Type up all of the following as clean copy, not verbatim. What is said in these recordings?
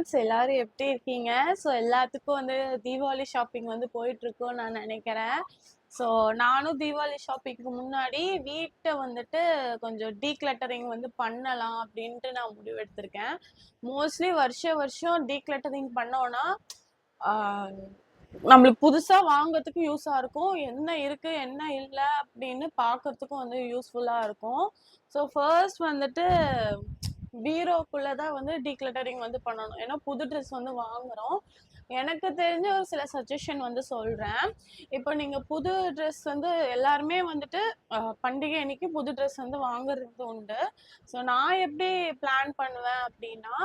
Friends எல்லாரும் எப்படி இருக்கீங்க? ஸோ எல்லாத்துக்கும் வந்து தீபாவளி ஷாப்பிங் வந்து போயிட்டு இருக்கோம்னு நான் நினைக்கிறேன். ஸோ நானும் தீபாவளி ஷாப்பிங்க்கு முன்னாடி வீட்டை வந்துட்டு கொஞ்சம் டீக்ளட்டரிங் வந்து பண்ணலாம் அப்படின்ட்டு நான் முடிவெடுத்திருக்கேன். மோஸ்ட்லி வருஷம் டீக்ளட்டரிங் பண்ணோம்னா நம்மளுக்கு புதுசா வாங்குறதுக்கு யூஸா இருக்கும். என்ன இருக்கு என்ன இல்லை அப்படின்னு பார்க்கறதுக்கும் வந்து யூஸ்ஃபுல்லா இருக்கும். ஸோ ஃபர்ஸ்ட் வந்துட்டு பீரோக்குள்ளதான் வந்து டீக்ளட்டரிங் வந்து பண்ணணும். ஏன்னா புது ட்ரெஸ் வந்து வாங்குறோம். எனக்கு தெரிஞ்ச ஒரு சில சஜஷன் வந்து சொல்றேன். இப்போ நீங்க புது ட்ரெஸ் வந்து எல்லாருமே வந்துட்டு பண்டிகை அன்னைக்கு புது ட்ரெஸ் வந்து வாங்குறது உண்டு. ஸோ நான் எப்படி பிளான் பண்ணுவேன் அப்படின்னா,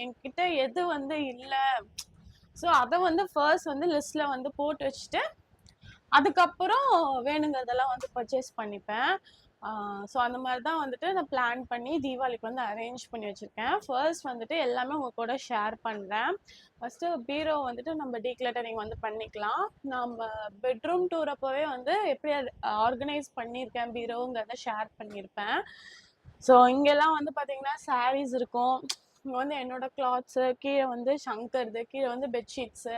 என்கிட்ட எது வந்து இல்லை, ஸோ அதை வந்து ஃபர்ஸ்ட் வந்து லிஸ்ட்ல வந்து போட்டு வச்சுட்டு அதுக்கப்புறம் வேணுங்கிறதெல்லாம் வந்து பர்ச்சேஸ் பண்ணிப்பேன். ஸோ அந்த மாதிரி தான் வந்துட்டு நான் பிளான் பண்ணி தீபாவளிக்கு வந்து அரேஞ்ச் பண்ணி வச்சுருக்கேன். ஃபர்ஸ்ட் வந்துட்டு எல்லாமே உங்கள் கூட ஷேர் பண்ணுறேன். ஃபஸ்ட்டு பீரோ வந்துட்டு நம்ம டீக்ளட்டரிங் வந்து பண்ணிக்கலாம். நம்ம பெட்ரூம் டூர் அப்போவே வந்து எப்படி அது ஆர்கனைஸ் பண்ணியிருக்கேன் பீரோங்கிறத ஷேர் பண்ணியிருப்பேன். ஸோ இங்கெல்லாம் வந்து பார்த்தீங்கன்னா சாரீஸ் இருக்கும். இங்கே வந்து என்னோட கிளாத்ஸு, கீழே வந்து ஷங்கர்து, கீழே வந்து பெட்ஷீட்ஸு,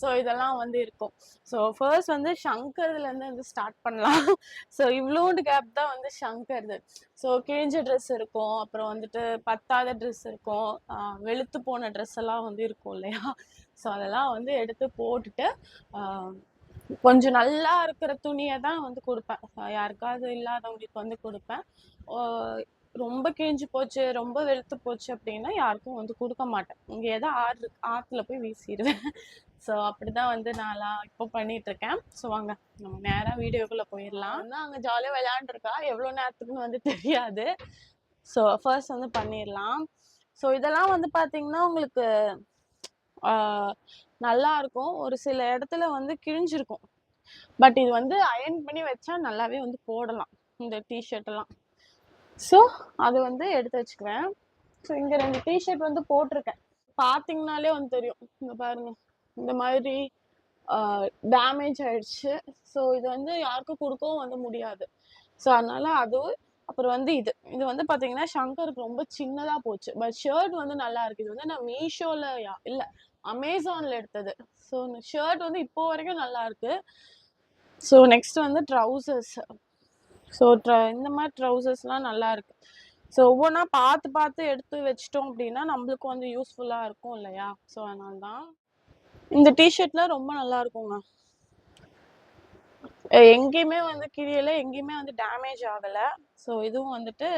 ஸோ இதெல்லாம் வந்து இருக்கும். ஸோ ஃபர்ஸ்ட் வந்து ஷங்கர்லேருந்து வந்து ஸ்டார்ட் பண்ணலாம். ஸோ இவ்வளோண்டு கேப் தான் வந்து ஷங்கர்து. ஸோ கிழிஞ்ச ட்ரெஸ் இருக்கும், அப்புறம் வந்துட்டு பத்தாத ட்ரெஸ் இருக்கும், வெளுத்து போன ட்ரெஸ் எல்லாம் வந்து இருக்கும் இல்லையா? ஸோ அதெல்லாம் வந்து எடுத்து போட்டுட்டு கொஞ்சம் நல்லா இருக்கிற துணியை தான் வந்து கொடுப்பேன். யாருக்காவது இல்லாதவங்களுக்கு வந்து கொடுப்பேன். ரொம்ப கிழிஞ்சு போச்சு, ரொம்ப வெளுத்து போச்சு அப்படின்னா யாருக்கும் வந்து கொடுக்க மாட்டேன். இங்கே ஏதோ ஆற்றுல போய் வீசிடுவேன். ஸோ அப்படிதான் வந்து நான்லாம் இப்போ பண்ணிட்டு இருக்கேன். ஸோ வாங்க நம்ம நேராக வீடியோக்குள்ளே போயிடலாம். வந்து அங்கே ஜாலியாக விளையாண்டுருக்கா, எவ்வளோ நேரத்துக்குன்னு வந்து தெரியாது. ஸோ ஃபர்ஸ்ட் வந்து பண்ணிடலாம். ஸோ இதெல்லாம் வந்து பார்த்தீங்கன்னா உங்களுக்கு நல்லா இருக்கும். ஒரு சில இடத்துல வந்து கிழிஞ்சிருக்கும், பட் இது வந்து அயர்ன் பண்ணி வச்சா நல்லாவே வந்து போடலாம் இந்த டிஷர்ட் எல்லாம். ஸோ அது வந்து எடுத்து வச்சுக்குவேன். ஸோ இங்கே 2 டிஷர்ட் வந்து போட்டிருக்கேன். பார்த்தீங்கனாலே வந்து தெரியும். இங்கே பாருங்க, இந்த மாதிரி டேமேஜ் ஆயிடுச்சு. ஸோ இது வந்து யாருக்கும் கொடுக்கவும் வந்து முடியாது. ஸோ அதனால அது அப்புறம் வந்து இது வந்து பார்த்தீங்கன்னா ஷங்கருக்கு ரொம்ப சின்னதாக போச்சு. பட் ஷர்ட் வந்து நல்லா இருக்கு. இது வந்து நான் மீஷோவில் இல்லை அமேசானில் எடுத்தது. ஸோ ஷர்ட் வந்து இப்போ வரைக்கும் நல்லா இருக்கு. ஸோ நெக்ஸ்ட் வந்து ட்ரௌசர்ஸ். ஸோ இந்த மாதிரி ட்ரௌசர்ஸ்லாம் நல்லா இருக்கு. ஸோ ஒவ்வொன்றா பார்த்து பார்த்து எடுத்து வச்சிட்டோம் அப்படின்னா நம்மளுக்கும் வந்து யூஸ்ஃபுல்லாக இருக்கும் இல்லையா? ஸோ அதனால தான் இந்த டிஷர்ட்லாம் ரொம்ப நல்லா இருக்குங்க. எங்கேயுமே வந்து கிழியல, எங்கேயுமே வந்து டேமேஜ் ஆகலை. ஸோ இதுவும் வந்துட்டு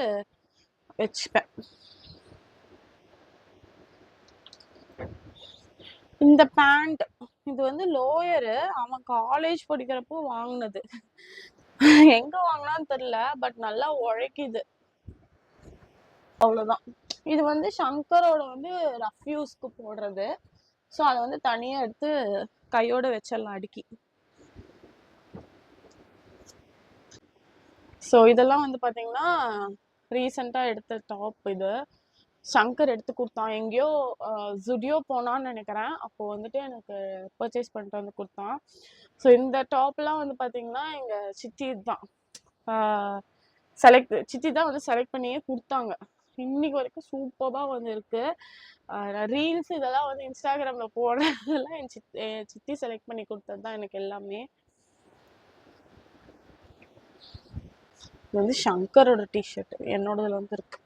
வச்சுப்பேன். இந்த பேண்ட் இது வந்து லோயரு, அவன் காலேஜ் படிக்கிறப்போ வாங்கினது. எங்க வாங்கினான்னு தெரியல, பட் நல்லா உழைக்குது, அவ்வளவுதான். இது வந்து ஷங்கரோட வந்து ரஃப் யூஸ்க்கு போடுறது. ஸோ அதை வந்து தனியா எடுத்து கையோட வச்சிடலாம் அடுக்கி. ஸோ இதெல்லாம் வந்து பார்த்தீங்கன்னா ரீசெண்டாக எடுத்த டாப். இது ஷங்கர் எடுத்து கொடுத்தான். எங்கேயோ ஜுடியோ போனான்னு நினைக்கிறேன். அப்போது வந்துட்டு எனக்கு பர்ச்சேஸ் பண்ணிட்டு வந்து கொடுத்தான். ஸோ இந்த டாப்லாம் வந்து பார்த்தீங்கன்னா எங்கள் சித்தி தான் சித்தி தான் வந்து செலக்ட் பண்ணியே கொடுத்தாங்க. இன்னைக்கு வரைக்கும் சூப்பராக வந்து இருக்கு. ரீல்ஸ் இதெல்லாம் வந்து இன்ஸ்டாகிராமில் போடுறதெல்லாம் என் சித்தி செலக்ட் பண்ணி கொடுத்தது தான் எனக்கு எல்லாமே. இது வந்து ஷங்கரோட டிஷர்ட், என்னோடதுல வந்து இருக்கு.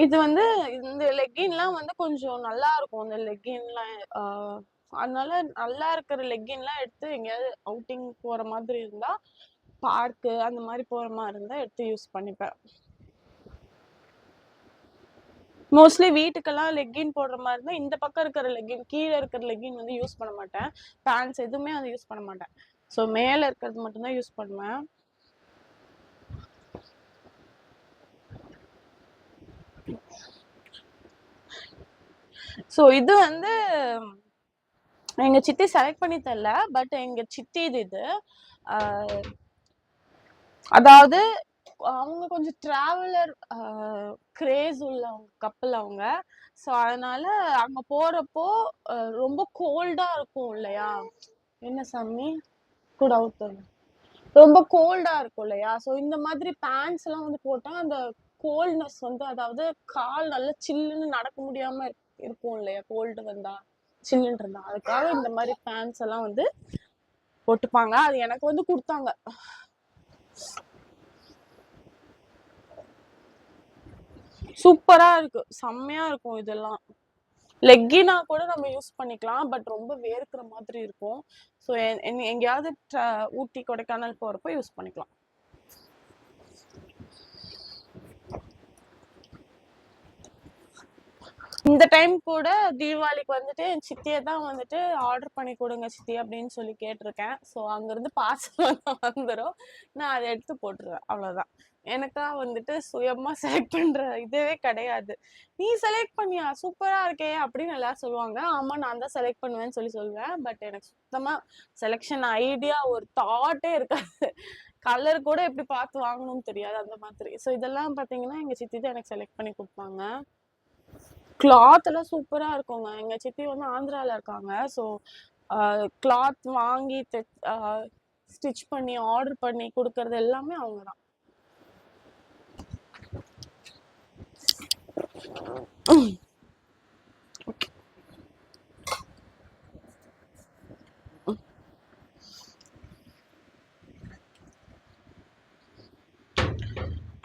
இது வந்து இந்த லெக்கின்லாம் வந்து கொஞ்சம் நல்லா இருக்கும். இந்த லெக்கின்லாம் அதனால நல்லா இருக்கிற லெக்கின்லாம் எடுத்து எங்கேயாவது அவுட்டிங் போற மாதிரி இருந்தா, பார்க்கு அந்த மாதிரி போற மாதிரி இருந்தா எடுத்து யூஸ் பண்ணிப்பேன். மோஸ்ட்லி வீட்டுக்கெல்லாம் லெக்கின் போடுற மாதிரி இருந்தா இந்த பக்கம் இருக்கிற லெக்கின், கீழே இருக்கிற லெக்கின் வந்து யூஸ் பண்ண மாட்டேன். பேண்ட்ஸ் எதுவுமே வந்து யூஸ் பண்ண மாட்டேன். ஸோ மேலே இருக்கிறது மட்டும்தான் யூஸ் பண்ணுவேன். ஸோ இது வந்து எங்க சித்தி செலக்ட் பண்ணி தரல, பட் எங்க சித்தி இது அதாவது அவங்க கொஞ்சம் டிராவலர் கிரேஸ் உள்ளவங்க கப்பல் அவங்க. ஸோ அதனால அங்க போறப்போ ரொம்ப கோல்டா இருக்கும் இல்லையா? என்ன சாமி கூட அவுத்தது ரொம்ப கோல்டா இருக்கும் இல்லையா? ஸோ இந்த மாதிரி பேண்ட்ஸ் எல்லாம் வந்து போட்டா அந்த கோல்ட்னஸ் வந்து, அதாவது கால் நல்லா சில்லுன்னு நடக்க முடியாம இருக்கும் இல்லையா? கோல்டு வந்தா சில்லுன்னு இருந்தா, அதுக்காக இந்த மாதிரி பேண்ட்ஸ் எல்லாம் வந்து போட்டுப்பாங்க. அது எனக்கு வந்து கொடுத்தாங்க. சூப்பரா இருக்கு, செம்மையா இருக்கும். இதெல்லாம் லெக்கினா கூட நம்ம யூஸ் பண்ணிக்கலாம், பட் ரொம்ப வேர்க்கிற மாதிரி இருக்கும். ஸோ எங்கேயாவது ஊட்டி கொடைக்கானல் போறப்ப யூஸ் பண்ணிக்கலாம். இந்த டைம் கூட தீபாவளிக்கு வந்துட்டு என் சித்தியை தான் வந்துட்டு ஆர்டர் பண்ணி கொடுங்க சித்தி அப்படின்னு சொல்லி கேட்டிருக்கேன். ஸோ அங்கிருந்து பார்சல் வந்துடும், நான் அதை எடுத்து போட்டுருவேன், அவ்வளோதான். எனக்கா வந்துட்டு சுயமா செலக்ட் பண்ற இதுவே கிடையாது. நீ செலக்ட் பண்ணியா, சூப்பரா இருக்கே அப்படின்னு எல்லாரும் சொல்லுவாங்க. ஆமா நான் தான் செலக்ட் பண்ணுவேன்னு சொல்லுவேன். பட் எனக்கு சுத்தமா செலெக்ஷன் ஐடியா ஒரு தாட்டே இருக்காது. கலர் கூட எப்படி பார்த்து வாங்கணும்னு தெரியாது, அந்த மாதிரி. ஸோ இதெல்லாம் பார்த்தீங்கன்னா எங்க சித்தி தான் எனக்கு செலக்ட் பண்ணி கொடுப்பாங்க. கிளாத் எல்லாம் சூப்பரா இருக்குங்க. எங்க சித்தி வந்து ஆந்திரால இருக்காங்க. ஸோ கிளாத் வாங்கி ஸ்டிச் பண்ணி ஆர்டர் பண்ணி கொடுக்கறது எல்லாமே அவங்க தான்.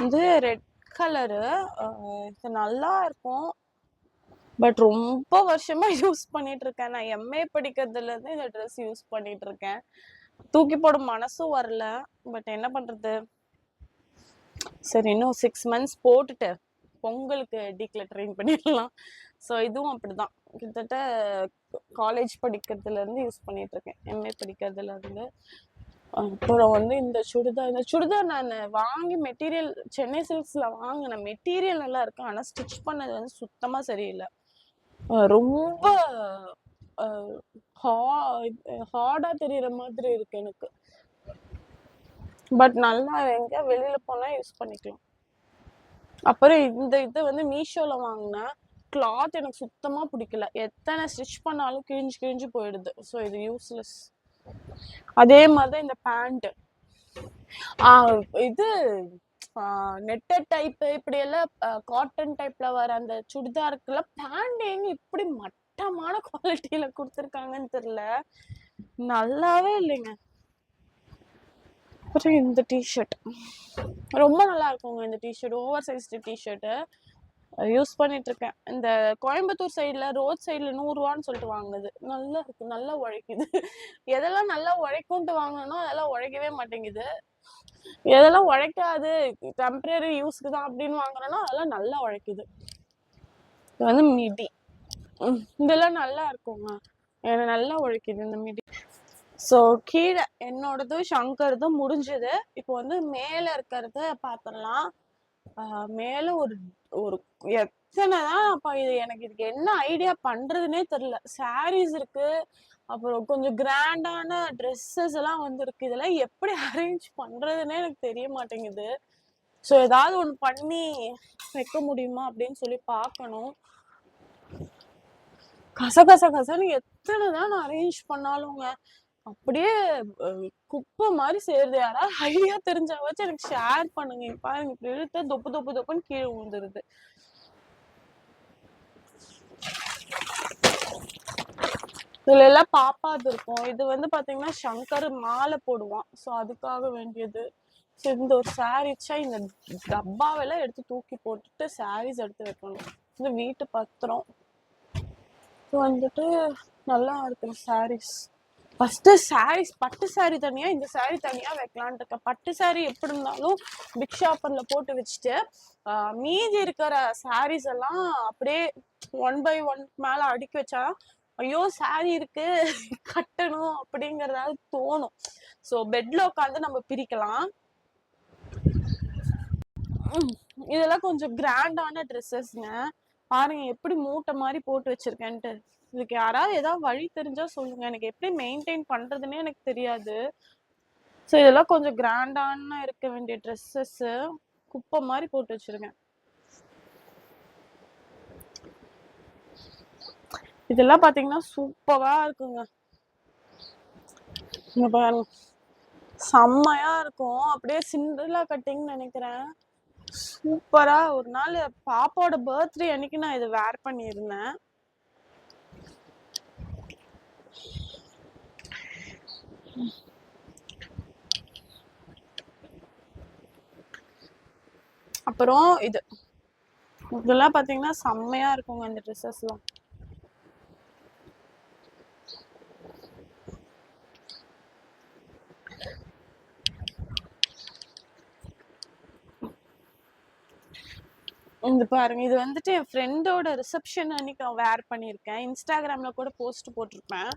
இது ரெட் கலரு, இது நல்லா இருக்கும். பட் ரொம்ப வருஷமா யூஸ் பண்ணிட்டு இருக்கேன். நான் எம்ஏ படிக்கிறதுல இருந்து இந்த ட்ரெஸ் யூஸ் பண்ணிட்டு இருக்கேன். தூக்கி போட மனசும் வரல. பட் என்ன பண்றது, சரி இன்னும் 6 months போட்டுட்டு பொங்கலுக்கு டீக்ளட்டரிங் பண்ணிடலாம். ஸோ இதுவும் அப்படிதான், கிட்டத்தட்ட காலேஜ் படிக்கிறதுல இருந்து யூஸ் பண்ணிட்டு இருக்கேன், எம்ஏ படிக்கிறதுல இருந்து. அப்புறம் வந்து இந்த சுடிதார் நான் வாங்கி மெட்டீரியல் சென்னை சில்க்ஸ்ல வாங்கின மெட்டீரியல் நல்லா இருக்கு. ஆனா ஸ்டிச் பண்ணது வந்து சுத்தமா சரியில்லை. ரொம்ப ஹார்டா தெரியற மாதிரி இருக்கு எனக்கு. பட் நல்லா எங்க வெளியில போனா யூஸ் பண்ணிக்கலாம். அப்புறம் இந்த இது வந்து மீஷோல வாங்கினேன். கிளாத் எனக்கு சுத்தமா பிடிக்கல, எத்தனை ஸ்டிச் பண்ணாலும் கிழிஞ்சு கிழிஞ்சு போயிடுது. ஸோ இது யூஸ்லெஸ். அதே மாதிரிதான் இந்த பேண்ட். இது நெட்டட் டைப் இப்படி எல்லாம் காட்டன் டைப்ல வர அந்த சுடிதாருக்குள்ள பேண்ட் எங்க இப்படி மட்டமான குவாலிட்டியில கொடுத்துருக்காங்கன்னு தெரியல, நல்லாவே இல்லைங்க. அப்புறம் இந்த டிஷர்ட் ரொம்ப நல்லா இருக்குங்க. இந்த T-shirt over sized T-shirt use பண்ணிட்டு இருக்கேன். இந்த கோயம்புத்தூர் சைட்ல ரோட் சைட்ல 100 ரூபான்னு சொல்லிட்டு வாங்கினது. நல்லா இருக்கு, நல்லா உழைக்குது. எதெல்லாம் நல்லா உழைக்கும்ட்டு வாங்கணும்னா அதெல்லாம் உழைக்கவே மாட்டேங்குது. எதெல்லாம் உழைக்காது டெம்பரரி யூஸ்க்கு தான் அப்படின்னு வாங்குறேன்னா அதெல்லாம் நல்லா உழைக்குது. இது வந்து மிடி, இதெல்லாம் நல்லா இருக்குங்க, எனக்கு நல்லா உழைக்குது இந்த மிடி. ஸோ கீழே என்னோடதும் சங்கர்தும் முடிஞ்சது. இப்போ வந்து மேல இருக்கிறத பார்த்துடலாம். மேல ஒரு ஒரு எத்தனைதான் அப்ப இது எனக்கு இதுக்கு என்ன ஐடியா பண்றதுன்னே தெரியல. சாரீஸ் இருக்கு, அப்புறம் கொஞ்சம் கிராண்டான ட்ரெஸ்ஸஸ் எல்லாம் வந்துருக்கு. இதெல்லாம் எப்படி அரேஞ்ச் பண்றதுன்னே எனக்கு தெரிய மாட்டேங்குது. ஸோ ஏதாவது ஒன்று பண்ணி வைக்க முடியுமா அப்படின்னு சொல்லி பார்க்கணும். கசன்னு எத்தனைதான் நான் அரேஞ்ச் பண்ணாலுங்க அப்படியே குப்பை மாதிரி சேருது. யாராவது ஐடியா தெரிஞ்சா வச்சு எனக்கு ஷேர் பண்ணுங்க. பாருங்க இப்படி இழுத்த தொப்புன்னு கீழே விழுந்துருது. இதுல எல்லாம் பாப்பாது இருக்கும். இது வந்து பாத்தீங்கன்னா சங்கர் மாலை போடுவான், ஸோ அதுக்காக வேண்டியது. ஸோ இந்த ஒரு சாரீச்சா இந்த டப்பாவெல்லாம் எடுத்து தூக்கி போட்டுட்டு சாரீஸ் எடுத்து வைக்கணும். இந்த வீட்டு பத்திரம் வந்துட்டு நல்லா இருக்கிற சாரீஸ். ஃபர்ஸ்ட் சாரீஸ், பட்டு சாரி தனியா இந்த சாரி தனியா வைக்கலான் இருக்கேன். பட்டு சாரி எப்படி இருந்தாலும் பிக் ஷாப்பர்ல போட்டு வச்சுட்டு மீதி இருக்கிற சாரீஸ் எல்லாம் அப்படியே 1 by 1 மேல அடுக்கி வச்சா ஐயோ சாரி இருக்கு கட்டணும் அப்படிங்கறதாவது தோணும். ஸோ பெட்ல உட்காந்து நம்ம பிரிக்கலாம். இதெல்லாம் கொஞ்சம் கிராண்டான ட்ரெஸ்ஸஸ்ங்க. பாருங்க எப்படி மூட்டை மாதிரி போட்டு வச்சிருக்கேன்ட்டு. இதுக்கு யாராவது ஏதாவது வழி தெரிஞ்சா சொல்லுங்க, எனக்கு எப்படி மெயின்டைன் பண்றதுன்னே எனக்கு தெரியாது. ஸோ இதெல்லாம் கொஞ்சம் கிராண்டான இருக்க வேண்டிய ட்ரெஸ்ஸஸ் குப்பை மாதிரி போட்டு வச்சிருக்கேன். இதெல்லாம் பாத்தீங்கன்னா சூப்பரா இருக்குங்க. இங்க பாருங்க, செம்மையா இருக்கும். அப்படியே சிண்ட்ரெல்லா கட்டிங்னு நினைக்கிறேன். சூப்பரா ஒரு நாள் பாப்பாவோட பர்த்டே அன்னைக்கு நான் இதை வேர் பண்ணியிருந்தேன். அப்புறம் இதெல்லாம் பாத்தீங்கன்னா செம்மையா இருக்குங்க இந்த ட்ரெஸ்ஸஸ்லாம். இந்த பாருங்க, இது வந்துட்டு என் ஃப்ரெண்டோட ரிசப்ஷன் அன்னைக்கு நான் வேர் பண்ணியிருக்கேன். இன்ஸ்டாகிராம்ல கூட போஸ்ட் போட்டிருப்பேன்.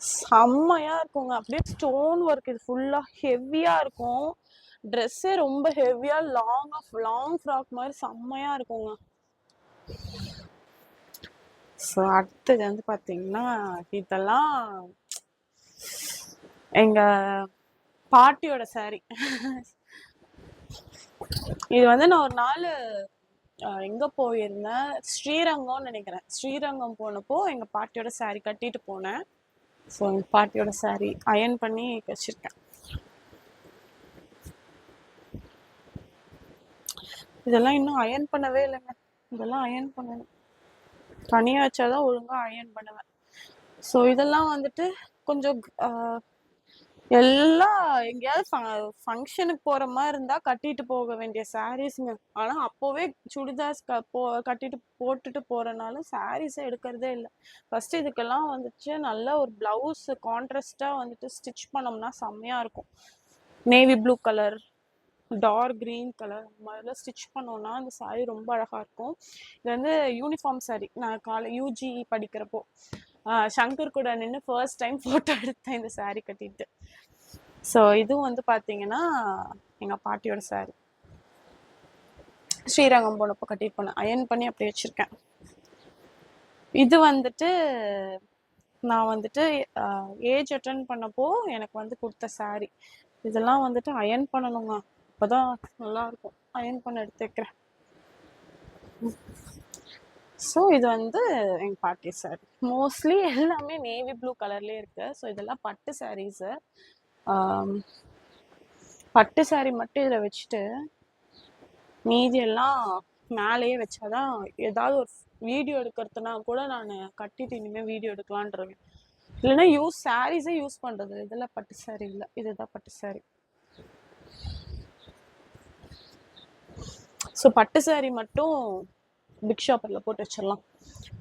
செம்மையா இருக்குங்க. அப்படியே ஸ்டோன் ஒர்க், இது ஃபுல்லா ஹெவியா இருக்கும். ட்ரெஸ்ஸே ரொம்ப ஹெவியா லாங் ஃப்ராக் மாதிரி செம்மையா இருக்குங்க. ஸோ அடுத்தது வந்து பாத்தீங்கன்னா, இதெல்லாம் எங்க பாட்டியோட சாரி. இது வந்து நான் ஒரு நாள் எங்க போயிருந்தேன், ஸ்ரீரங்கம்னு நினைக்கிறேன். ஸ்ரீரங்கம் போனப்போ எங்க பாட்டியோட சாரி கட்டிட்டு போனேன். ஸோ எங்க பாட்டியோட சாரி அயன் பண்ணி வச்சிருக்கேன். இதெல்லாம் இன்னும் அயன் பண்ணவே இல்லைங்க. இதெல்லாம் அயன் பண்ணணும். தனியா வச்சாதான் ஒழுங்கா அயன் பண்ணுவேன். ஸோ இதெல்லாம் வந்துட்டு கொஞ்சம் எல்லாம் எங்கேயாவது ஃபங்க்ஷனுக்கு போற மாதிரி இருந்தா கட்டிட்டு போக வேண்டிய சாரீஸ்ங்க. ஆனா அப்போவே சுடிதார்ஸ் கட்டிட்டு போட்டுட்டு போறனால சாரீஸை எடுக்கிறதே இல்லை. ஃபர்ஸ்ட் இதுக்கெல்லாம் வந்துட்டு நல்ல ஒரு பிளவுஸ் கான்ட்ராஸ்டா வந்துட்டு ஸ்டிச் பண்ணோம்னா செம்மையா இருக்கும். Navy blue colour, dark green colour மாதிரிலாம் ஸ்டிச் பண்ணோம்னா அந்த சாரீ ரொம்ப அழகா இருக்கும். இது வந்து யூனிஃபார்ம் சாரீ. நான் யூஜி படிக்கிறப்போ சங்கர் கூட நின்று ஃபர்ஸ்ட் டைம் போட்டோ எடுத்தேன் இந்த சாரீ கட்டிட்டு. ஸோ இதுவும் வந்து பாத்தீங்கன்னா எங்க பாட்டியோட சாரீ. ஸ்ரீரங்கம் போனப்போ கட்டிட்டு போனேன், அயன் பண்ணி அப்படி வச்சிருக்கேன். இது வந்துட்டு நான் வந்துட்டு ஏஜ் அட்டன் பண்ணப்போ எனக்கு வந்து கொடுத்த சாரீ. இதெல்லாம் வந்துட்டு அயன் பண்ணணுங்க, அப்பதான் நல்லா இருக்கும். அயன் பண்ண எடுத்து வைக்கிறேன். ஸோ இது வந்து எங்க பாட்டி சாரி. மோஸ்ட்லி எல்லாமே நேவி ப்ளூ கலர்லேயே இருக்கு. ஸோ இதெல்லாம் பட்டு சாரீஸு. பட்டு சாரி மட்டும் இதில் வச்சுட்டு மீதி எல்லாம் மேலேயே வச்சாதான் ஏதாவது ஒரு வீடியோ எடுக்கிறதுனா கூட நான் கட்டிட்டு இனிமேல் வீடியோ எடுக்கலான்றேன். இல்லைன்னா சாரீஸே யூஸ் பண்ணுறது. இதெல்லாம் பட்டு சாரி இல்லை, இதுதான் பட்டு சாரி. ஸோ பட்டு சாரி மட்டும் பிக் ஷாப்பரில் போட்டு வச்சிடலாம்.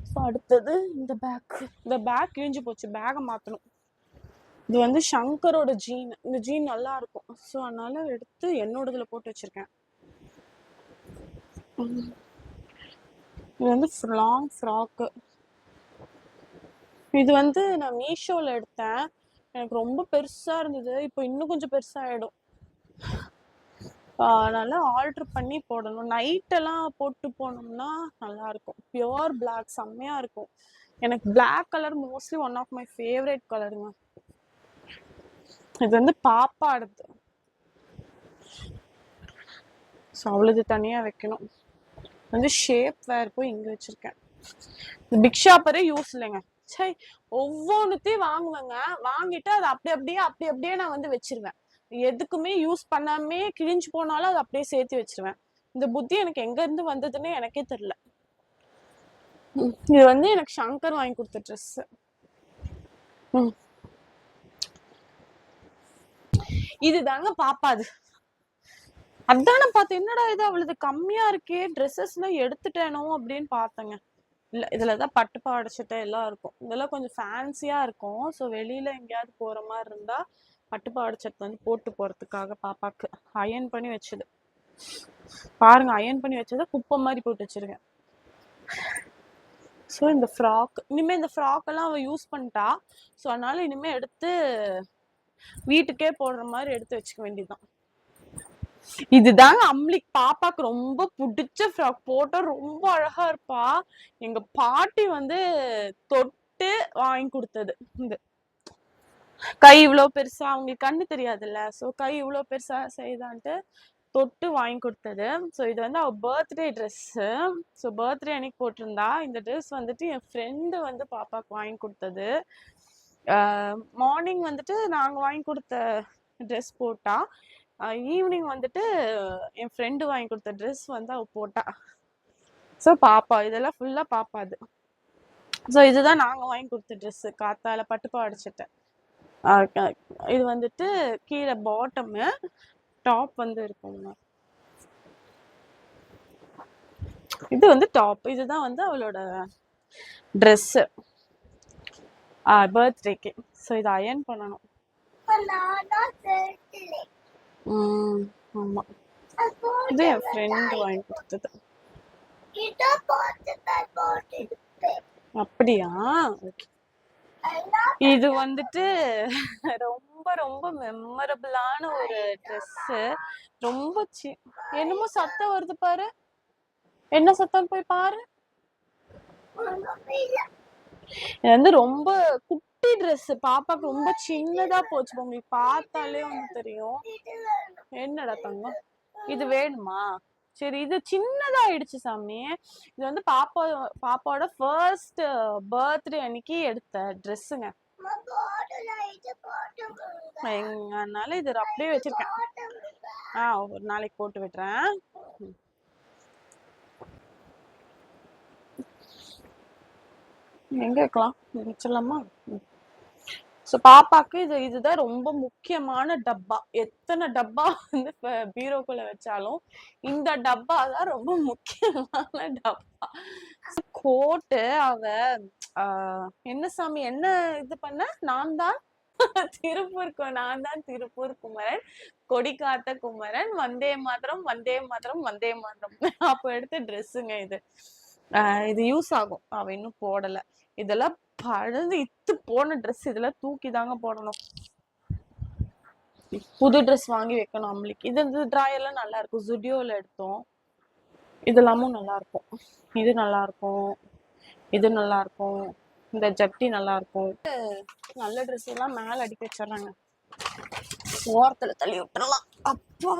ஸோ அடுத்தது இந்த பேக் கிழிஞ்சு போச்சு, பேக்கை மாற்றணும். இது வந்து சங்கரோட ஜீன். இந்த ஜீன் நல்லா இருக்கும். ஸோ அதனால எடுத்து என்னோடதுல போட்டு வச்சிருக்கேன். இது வந்து லாங் ஃப்ராக்கு. இது வந்து நான் மீஷோல எடுத்தேன். எனக்கு ரொம்ப பெருசா இருந்தது, இப்போ இன்னும் கொஞ்சம் பெருசாயிடும். அதனால ஆல்டர் பண்ணி போடணும். நைட்டெல்லாம் போட்டு போனோம்னா நல்லா இருக்கும். பியோர் பிளாக் செம்மையா இருக்கும். எனக்கு black colour mostly one of my favourite கலருங்க. இது வந்து பாப்பா எடுத்து, ஸோ அவளுது தனியா வைக்கணும். வந்து ஷேப் வேர் போய் இங்க வச்சிருக்கேன். பிக் ஷாப்பரே யூஸ் இல்லைங்க. சரி, ஒவ்வொன்றுத்தையும் வாங்குவேங்க, வாங்கிட்டு அதை அப்படியே நான் வந்து வச்சிருவேன். எதுக்குமே யூஸ் பண்ணாமே கிழிஞ்சு போனாலும் அதை அப்படியே சேர்த்து வச்சிருவேன். இந்த புத்தி எனக்கு எங்க இருந்து வந்ததுன்னு எனக்கே தெரியல. இது வந்து எனக்கு சங்கர் வாங்கி கொடுத்த ட்ரெஸ். இதுதாங்க பாப்பாது. அதான பார்த்தேன், என்னடா இது அவளுது கம்மியா இருக்கே, ட்ரெஸ்ஸஸ்லாம் எடுத்துட்டேனோ அப்படின்னு பார்த்தேங்க. இல்லை, இதுலதான் பட்டு பாவாடை சட்டை எல்லாம் இருக்கும். இதெல்லாம் கொஞ்சம் ஃபேன்சியா இருக்கும். ஸோ வெளியில எங்கேயாவது போற மாதிரி இருந்தா பட்டு பாவாடை சட்டை வந்து போட்டு போறதுக்காக பாப்பாக்கு அயன் பண்ணி வச்சது. பாருங்க, அயன் பண்ணி வச்சதை குப்பை மாதிரி போட்டு வச்சிருக்கேன். ஸோ இந்த ஃப்ராக், இனிமே இந்த ஃப்ராக் எல்லாம் அவ யூஸ் பண்ணிட்டா. ஸோ அதனால இனிமே எடுத்து வீட்டுக்கே போடுற மாதிரி எடுத்து வச்சுக்க வேண்டியதுதான். இதுதாங்க அம்லிக் பாப்பாக்கு ரொம்ப பிடிச்ச ஃப்ராக். போட்டா ரொம்ப அழகா இருப்பா. எங்க பாட்டி வந்து தொட்டு வாங்கி கொடுத்தது. இந்த கை இவ்வளவு பெருசா, அவங்களுக்கு கண்ணு தெரியாதுல்ல, ஸோ கை இவ்வளவு பெருசா செய்தான்ட்டு தொட்டு வாங்கி கொடுத்தது. ஸோ இது வந்து அவ பர்த்டே ட்ரெஸ்ஸு. ஸோ பர்த்டே அன்னைக்கு போட்டிருந்தா. இந்த ட்ரெஸ் வந்துட்டு என் ஃப்ரெண்டு வந்து பாப்பாக்கு வாங்கி கொடுத்தது. மார்னிங் வந்துட்டு நாங்க வாங்கி கொடுத்த ட்ரெஸ் போட்டா, ஈவினிங் வந்துட்டு என் ஃப்ரெண்டு வாங்கி கொடுத்த ட்ரெஸ் வந்து அவ போட்டா. ஸோ பாப்பா இதெல்லாம் ஃபுல்லா பாப்பா அது. ஸோ இதுதான் நாங்க வாங்கி கொடுத்த ட்ரெஸ். காத்தால பட்டுப்பா அடிச்சிட்டேன். இது வந்துட்டு கீழே பாட்டமு, டாப் வந்து இருக்குங்க. இது வந்து டாப். இதுதான் வந்து அவளோட ட்ரெஸ் பர்த்டேக்கு. ஸோ இதை அயர்ன் பண்ணணும். ஆமா, இது என் ஃப்ரெண்ட் வாங்கி கொடுத்தது. அப்படியா? இது வந்துட்டு ரொம்ப ரொம்ப மெமரபிளான ஒரு ட்ரெஸ். ரொம்ப என்னமோ சத்தம் வருது பாரு. என்ன சத்தம் போய் பாரு. இது வந்து ரொம்ப குட்டி ட்ரெஸ். பாப்பாக்கு ரொம்ப சின்னதா போச்சு. உங்களுக்கு பார்த்தாலே வந்து தெரியும். என்னடா தங்கம், இது வேணுமா? சரி, இது சின்னதா ஆயிடுச்சு சாமி. இது வந்து பாப்பாவோட ஃபர்ஸ்ட் பர்த்டே அன்னைக்கு எடுத்த ட்ரெஸ்ஸுங்க. அதனால இது அப்படியே வச்சிருக்கேன். ஒரு நாளைக்கு போட்டு விட்டுறேன். எங்க வைக்கலாம், வச்சிடலாமா? ஸோ பாப்பாக்கு இதுதான் ரொம்ப முக்கியமான டப்பா. எத்தனை டப்பா வந்து பீரோக்குள்ள வச்சாலும் இந்த டப்பா தான் ரொம்ப முக்கியமான டப்பா. கோட்டு அவ என்ன சாமி என்ன இது பண்ண, நான் தான் திருப்பூர் குமரன், கொடி காத்த குமரன், வந்தே மாத்திரம் வந்தே மாத்திரம் வந்தே மாத்திரம். அப்ப எடுத்த ட்ரெஸ்ஸுங்க இது. இது யூஸ் ஆகும். அவ இன்னும் போடல. இதெல்லாம் பழுது இத்து போன ட்ரெஸ். இதெல்லாம் தூக்கி தாங்க போடணும். புது ட்ரெஸ் வாங்கி வைக்கணும் நம்மளுக்கு. இது ட்ராயெல்லாம் நல்லா இருக்கும். ஜுடியோல எடுத்தோம். இதெல்லாமும் நல்லா இருக்கும். இது நல்லா இருக்கும், இது நல்லா இருக்கும், இந்த ஜட்டி நல்லா இருக்கும். நல்ல ட்ரெஸ் எல்லாம் மேல அடிக்க வச்சிடறாங்க. ஓரத்துல தள்ளி விட்டுறலாம். அப்பா,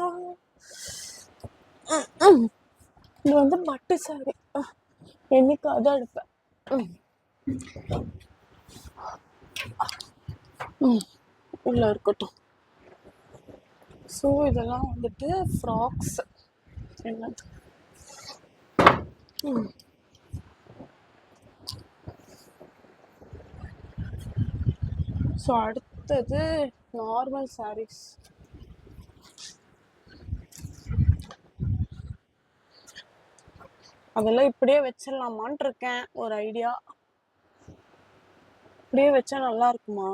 இது வந்து பட்டு சாரி. என்னைக்கு அதான் எடுப்பேன். உள்ள இருக்கட்டும். ஸோ இதெல்லாம் வந்துட்டு ஃப்ராக்ஸ். என்னது? ஸோ அடுத்தது நார்மல் சாரீஸ். அதெல்லாம் இப்படியே வச்சிடலாமான் இருக்கேன். ஒரு ஐடியா. இப்படியே வச்சா நல்லா இருக்குமா?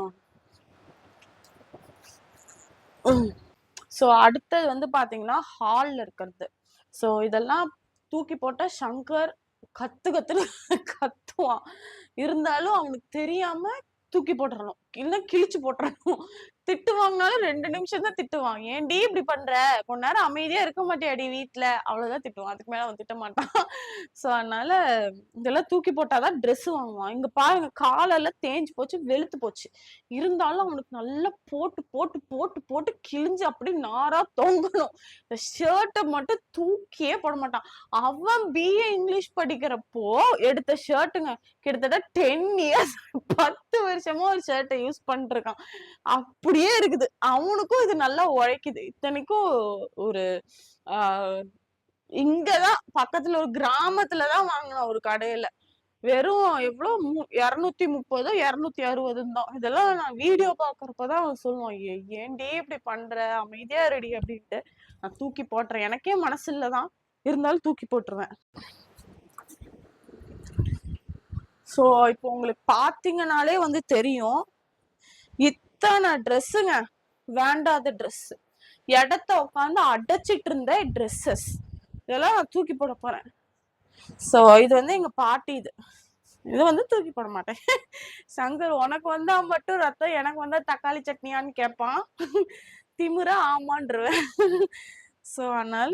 ஸோ அடுத்தது வந்து பாத்தீங்கன்னா ஹால்ல இருக்கிறது. ஸோ இதெல்லாம் தூக்கி போட்டா சங்கர் கத்துன்னு கத்துவான். இருந்தாலும் அவனுக்கு தெரியாம தூக்கி போட்டுறணும், இல்ல கிழிச்சு போட்டுறணும். திட்டு வாங்கினாலும் 2 நிமிஷம் தான் திட்டுவான். ஏன்டி இப்படி பண்ற, கொஞ்ச நேரம் அமைதியா இருக்க மாட்டியாடி வீட்டுல, அவ்வளவுதான் திட்டுவான். அதுக்கு மேல அவன் திட்ட மாட்டான். சோ அதனால இதெல்லாம் தூக்கி போட்டாதான் ட்ரெஸ் வாங்குவான். இங்க பாருங்க, காலெல்லாம் தேஞ்சு போச்சு, வெளுத்து போச்சு. இருந்தாலும் அவனுக்கு நல்லா போட்டு போட்டு போட்டு போட்டு கிழிஞ்சு அப்படி நாரா தொங்கணும். இந்த ஷர்ட்டை மட்டும் தூக்கியே போட மாட்டான். அவன் BA இங்கிலீஷ் படிக்கிறப்போ எடுத்த ஷர்ட்டுங்க, கிட்டத்தட்ட 10 இயர்ஸ் 10 வருஷமா ஒரு ஷர்ட்டை யூஸ் பண்ணிருக்கான். அப்படியே இருக்குது. அவனுக்கும் இது நல்லா உழைக்குது. இத்தனைக்கும் ஒரு இங்கதான் பக்கத்துல ஒரு கிராமத்துலதான் வாங்கின ஒரு கடையில. வெறும் எவ்வளவு 230 260 தான். இதெல்லாம் நான் வீடியோ பாக்குறப்பதான் அவன் சொல்லுவான், ஏன்டி இப்படி பண்ற, அமைதியா ரெடி அப்படின்ட்டு. நான் தூக்கி போட்டுறேன். எனக்கே மனசு இல்லதான், இருந்தாலும் தூக்கி போட்டுருவேன். சோ இப்போ உங்களுக்கு பாத்தீங்கன்னாலே வந்து தெரியும், இத்தனை ட்ரெஸ்ஸுங்க, வேண்டாத ட்ரெஸ், இடத்த உட்காந்து அடைச்சிட்டு இருந்த ட்ரெஸ்ஸஸ், இதெல்லாம் நான் தூக்கி போட போறேன். சோ இது வந்து எங்க பாட்டி. இது வந்து தூக்கி போட மாட்டேன். சங்கர் உனக்கு வந்தா மட்டும் ரத்தம், எனக்கு வந்தா தக்காளி சட்னியான்னு கேட்பான். திமுறா ஆமான்றுவேன். சோ அதனால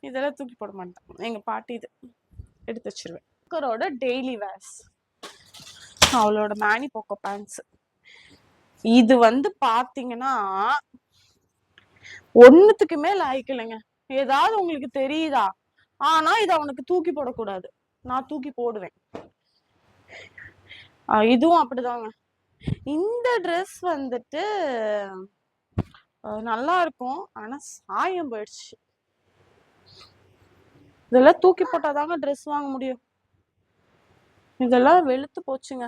இதெல்லாம் தூக்கி போட மாட்டேன். எங்க பாட்டி இது எடுத்து வச்சிருவேன். சங்கரோட டெய்லி வேர்ஸ், அவளோட மேனி போக்கோ பேண்ட்ஸ். இது வந்து பாத்தீங்கன்னா ஒண்ணுத்துக்குமே லாய்க்கலைங்க. ஏதாவது உங்களுக்கு தெரியுதா? ஆனா இது அவனுக்கு தூக்கி போடக்கூடாது, நான் தூக்கி போடுவேன். இதுவும் அப்படிதாங்க. இந்த ட்ரெஸ் வந்துட்டு நல்லா இருக்கும், ஆனா சாயம் போயிடுச்சு. இதெல்லாம் தூக்கி போட்டாதாங்க ட்ரெஸ் வாங்க முடியும். இதெல்லாம் வெளுத்து போச்சுங்க.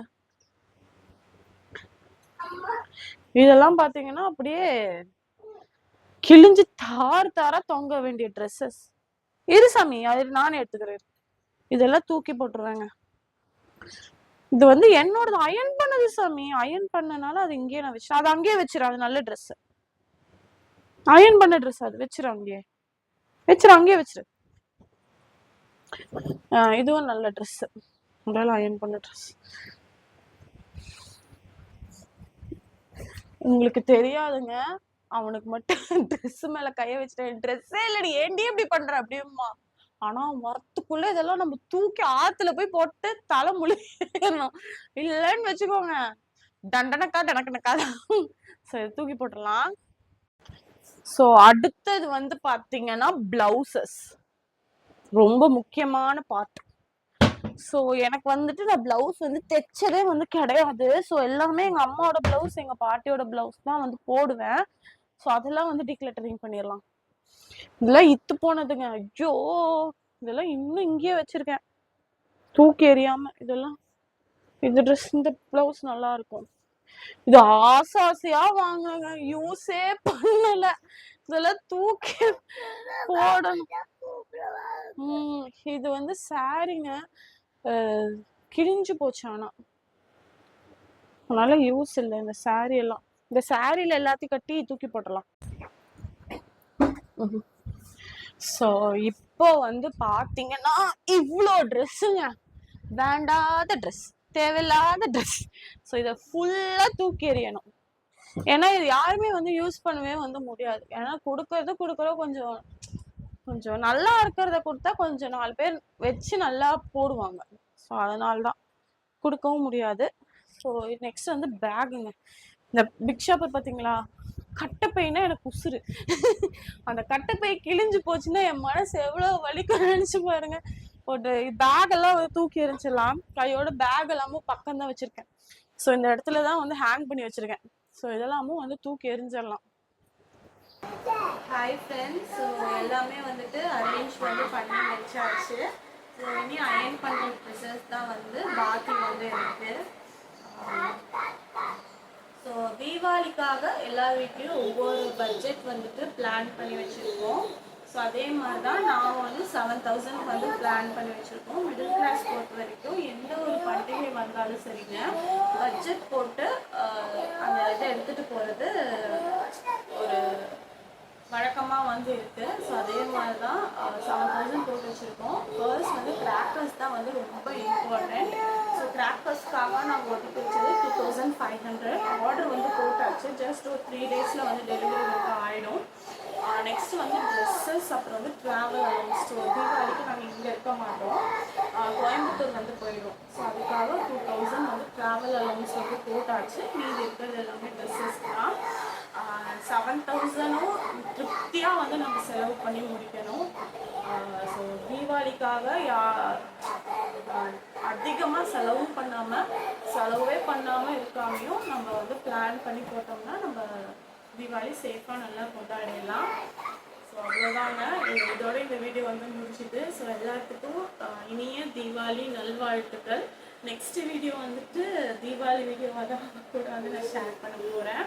இதெல்லாம் பாத்தீங்கன்னா அப்படியே கிழிஞ்சு தார் தாரா தொங்க வேண்டிய ட்ரெஸ்ஸஸ். இரு சாமி, அது நானே எடுத்துக்கிறேன். இதெல்லாம் தூக்கி போட்டுருவேங்க. இது வந்து என்னோட அயன் பண்ணது சாமி. அயன் பண்ணனால அது இங்கேயே நான் வச்சிருக்கேன். அது அங்கேயே வச்சிரு. அது நல்ல ட்ரெஸ், அயன் பண்ண ட்ரெஸ். அது வச்சிரு, அங்கேயே வச்சிரு, அங்கேயே வச்சிரு. இதுவும் நல்ல ட்ரெஸ், முதல்ல அயன் பண்ண ட்ரெஸ். உங்களுக்கு தெரியாதுங்க, அவனுக்கு மட்டும் ட்ரெஸ் மேல கைய வச்சுட்டேன். ட்ரெஸ்ஸே இல்லடி, ஏண்டி இப்படி பண்ற அப்படியுமா. ஆனா வரத்துக்குள்ள இதெல்லாம் நம்ம தூக்கி ஆத்துல போய் போட்டு தலை முழிக்கணும். இல்லன்னு வச்சுக்கோங்க, தண்டனக்கா டனக்கனக்கா. சரி, தூக்கி போட்டுடலாம். சோ அடுத்தது வந்து பாத்தீங்கன்னா பிளவுசஸ், ரொம்ப முக்கியமான பார்ட். ஸோ எனக்கு வந்துட்டு நான் பிளவுஸ் வந்து தைச்சதே வந்து கிடையாது. ஸோ எல்லாமே எங்க அம்மாவோட பிளவுஸ், எங்க பாட்டியோட பிளவுஸ் தான் வந்து போடுவேன். ஸோ அதெல்லாம் வந்து டிக்ளட்டரிங் பண்ணிடலாம். இதெல்லாம் இத்து போனதுங்க, ஐயோ. இதெல்லாம் இன்னும் இங்கேயே வச்சிருக்கேன், தூக்கி எறியாம. இதெல்லாம் இந்த ட்ரெஸ், இந்த பிளவுஸ் நல்லா இருக்கும். இது ஆசையா வாங்குங்க, யூஸே பண்ணல. இதெல்லாம் தூக்கி போடணும். இது வந்து சாரிங்க, கிழிஞ்சு போச்சு. ஆனா அதனால யூஸ் இல்லை இந்த சாரி எல்லாம். இந்த சாரியில எல்லாத்தையும் கட்டி தூக்கி போட்டுடலாம். ஸோ இப்போ வந்து பாத்தீங்கன்னா இவ்வளோ ட்ரெஸ்ஸுங்க, வேண்டாத ட்ரெஸ், தேவையில்லாத ட்ரெஸ். ஸோ இதை ஃபுல்லா தூக்கி எறியணும். ஏன்னா இது யாருமே வந்து யூஸ் பண்ணவே வந்து முடியாது. ஏன்னா கொடுக்கறத கொஞ்சம் கொஞ்சம் நல்லா இருக்கிறத கொடுத்தா கொஞ்சம் 4 பேர் வச்சு நல்லா போடுவாங்க. ஸோ அதனால்தான் கொடுக்கவும் முடியாது. ஸோ நெக்ஸ்ட் வந்து பேகுங்க. இந்த பிக் ஷாப்பர் பார்த்தீங்களா, கட்டைப்பைனா எனக்கு உசுறு. அந்த கட்டைப்பை கிழிஞ்சு போச்சுன்னா என் மனசு எவ்வளோ வலிக்கும் நினைச்சு பாருங்க. ஒரு பேக் எல்லாம் வந்து தூக்கி எறிஞ்சிடலாம், கையோட பேக் எல்லாமும் பக்கம் தான் வச்சிருக்கேன். ஸோ இந்த இடத்துல தான் வந்து ஹேங் பண்ணி வச்சிருக்கேன். ஸோ இதெல்லாமும் வந்து தூக்கி எறிஞ்சிடலாம். ஹாய் ஃப்ரெண்ட்ஸ், ஸோ எல்லாமே வந்துட்டு அரேஞ்ச் வந்து பண்ணி வச்சாச்சு. ஸோ இனி அயன் பண்ண ட்ரெஸ்ஸஸ் தான் வந்து பாக்கி வந்து இருக்கு. ஸோ தீபாவளிக்காக எல்லா வீட்லேயும் ஒவ்வொரு பட்ஜெட் வந்துட்டு பிளான் பண்ணி வச்சுருக்கோம். ஸோ அதே மாதிரி தான் நான் வந்து 7000 வந்து பிளான் பண்ணி வச்சுருக்கோம். மிடில் கிளாஸ் பொறுத்த வரைக்கும் எந்த ஒரு பண்டிகை வந்தாலும் சரிங்க, பட்ஜெட் போட்டு அந்த இதை எடுத்துகிட்டு போகிறது ஒரு வழக்கமாக வந்து இருக்குது. ஸோ அதே மாதிரி தான் 7000 போட்டு வச்சுருக்கோம். கேர்ள்ஸ் வந்து கிராக்கர்ஸ் தான் வந்து ரொம்ப இம்பார்ட்டண்ட். ஸோ கிராக்கர்ஸ்க்காக நாங்கள் ஒதுக்கி வச்சது 2500. ஆர்டர் வந்து போட்டாச்சு, ஜஸ்ட் ஒரு 3 டேஸில் வந்து டெலிவரி வந்து ஆகிடும். நெக்ஸ்ட் வந்து ட்ரெஸ்ஸஸ், அப்புறம் வந்து ட்ராவல் அலவுன்ஸ். ஸோ தீபாவளிக்கு நாங்கள் இங்கே இருக்க மாட்டோம், கோயம்புத்தூர் வந்து போயிடும். ஸோ அதுக்காக 2000 வந்து ட்ராவல் அலவுன்ஸ் வந்து போட்டாச்சு. மீதி இருக்கிறது எல்லாமே ட்ரெஸ்ஸஸ் தான். 7000 திருப்தியாக வந்து நம்ம செலவு பண்ணி முடிக்கணும். ஸோ தீபாவளிக்காக அதிகமாக செலவே பண்ணாமல் இருக்காமையும் நம்ம வந்து பிளான் பண்ணி போட்டோம்னா நம்ம தீபாவளி சேஃபாக நல்லா கொண்டாடிடலாம். ஸோ அவ்வளோதாங்க, இதோட இந்த வீடியோ வந்து முடிச்சுட்டு. ஸோ எல்லாத்துக்கும் இனிய தீபாவளி நல்வாழ்த்துக்கள். நெக்ஸ்ட் வீடியோ வந்துட்டு தீபாவளி வீடியோவாக தான் கூட வந்து நான் ஷேர் பண்ண போகிறேன்.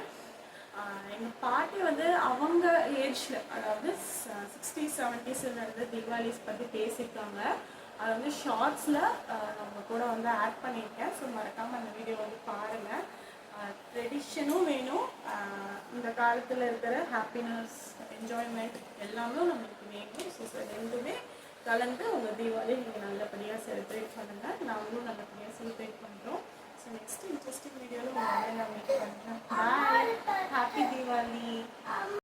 எங்கள் பாட்டி வந்து அவங்க ஏஜில், அதாவது 60s 70s இருந்து தீபாவளிஸ் பற்றி பேசியிருக்காங்க. அது வந்து ஷார்ட்ஸில் நம்ம கூட வந்து ஆட் பண்ணியிருக்கேன். ஸோ மறக்காமல் அந்த வீடியோ வந்து பாருங்கள். ட்ரெடிஷனும் வேணும், இந்த காலத்தில் இருக்கிற ஹாப்பினஸ், என்ஜாய்மெண்ட் எல்லாமே நம்மளுக்கு வேணும். ஸோ ரெண்டுமே கலந்து உங்கள் தீபாவளி நீங்கள் நல்லபடியாக செலிப்ரேட் பண்ணுங்கள். நாங்களும் நல்லபடியாக செலிப்ரேட் பண்ணுறோம். So next